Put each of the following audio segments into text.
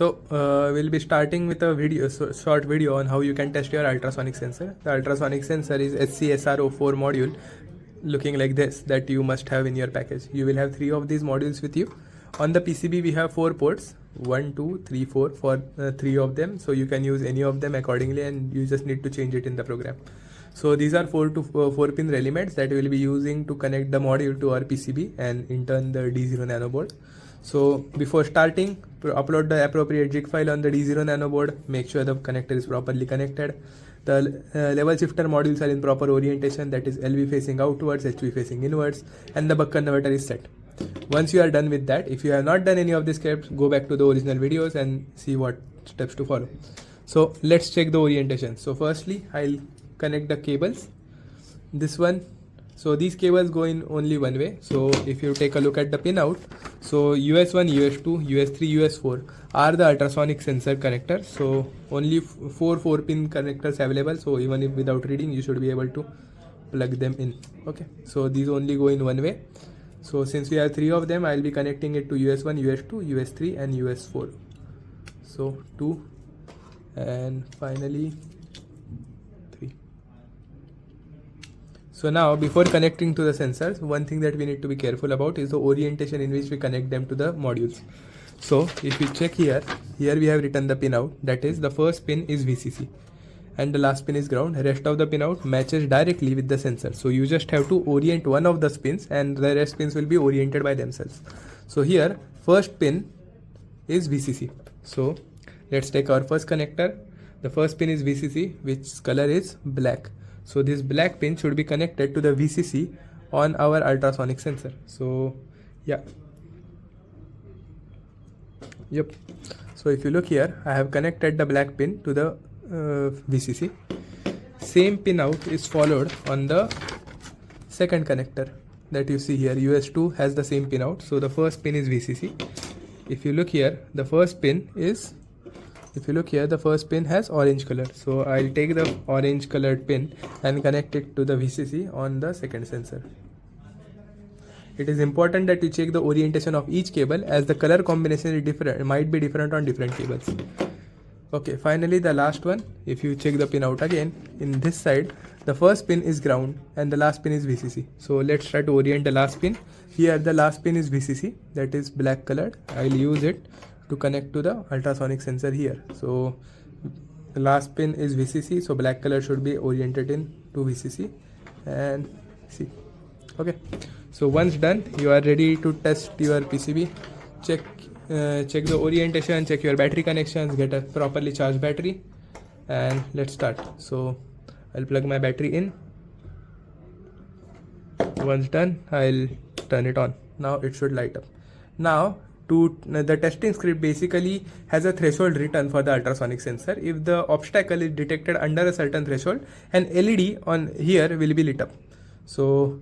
We'll be starting with a short video on how you can test your ultrasonic sensor. The ultrasonic sensor is SCSR04 module, looking like this, that you must have in your package. You will have 3 of these modules with you. On the PCB we have 4 ports, 1, 2, 3, 4 for 3 of them. So you can use any of them accordingly, and you just need to change it in the program. So these are 4 pin elements that we will be using to connect the module to our PCB and in turn the D0 nano board. So before starting, upload the appropriate zip file on the D0 nano board. Make sure the connector is properly connected. The level shifter modules are in proper orientation, that is LV facing outwards, HV facing inwards, and the buck converter is set. Once you are done with that, if you have not done any of these steps, go back to the original videos and see what steps to follow. So let's check the orientation. So firstly, I'll connect the cables. This one, so these cables go in only one way. So if you take a look at the pin out, so US1, US2, US3, US4 are the ultrasonic sensor connectors. So only 4 pin connectors available. So even if without reading, you should be able to plug them in. Okay, so these only go in one way. So since we have 3 of them, I'll be connecting it to US1, US2, US3 and US4. So 2 and finally 3. So now before connecting to the sensors, one thing that we need to be careful about is the orientation in which we connect them to the modules. So if you check here we have written the pin out, that is the first pin is VCC and the last pin is ground. Rest of the pin out matches directly with the sensor. So you just have to orient one of the pins and the rest pins will be oriented by themselves. So here first pin is VCC. So let's take our first connector. The first pin is VCC, which color is black. So this black pin should be connected to the VCC on our ultrasonic sensor. So yeah. Yep. So if you look here, I have connected the black pin to the VCC. Same pin out is followed on the second connector that you see here. US2 has the same pin out. So the first pin is VCC. If you look here, the first pin has orange color. So I'll take the orange colored pin and connect it to the VCC on the second sensor. It is important that you check the orientation of each cable, as the color combination is different, might be different on different cables. Okay, finally the last one. If you check the pin out again, in this side the first pin is ground and the last pin is VCC. So let's try to orient the last pin. Here the last pin is VCC, that is black colored. I'll use it to connect to the ultrasonic sensor here. So the last pin is VCC, so black color should be oriented in to VCC and see. Okay, so once done, you are ready to test your PCB. Check the orientation, check your battery connections, get a properly charged battery, and let's start. So I'll plug my battery in. Once done, I'll turn it on. Now it should light up. Now the testing script basically has a threshold written for the ultrasonic sensor. If the obstacle is detected under a certain threshold, an LED on here will be lit up. So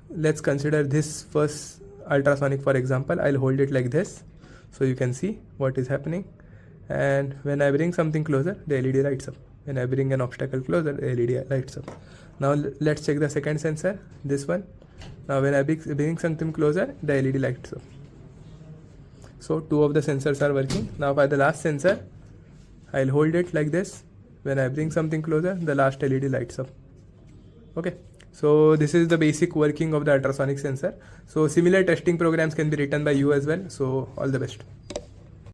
let's consider this first ultrasonic for example. I'll hold it like this so you can see what is happening, and when I bring something closer, the LED lights up. When I bring an obstacle closer, the LED lights up. Now let's check the second sensor, this one. Now when I bring something closer, the LED lights up. So 2 of the sensors are working. Now by the last sensor, I'll hold it like this. When I bring something closer, the last LED lights up. Okay, so this is the basic working of the ultrasonic sensor. So similar testing programs can be written by you as well. So all the best.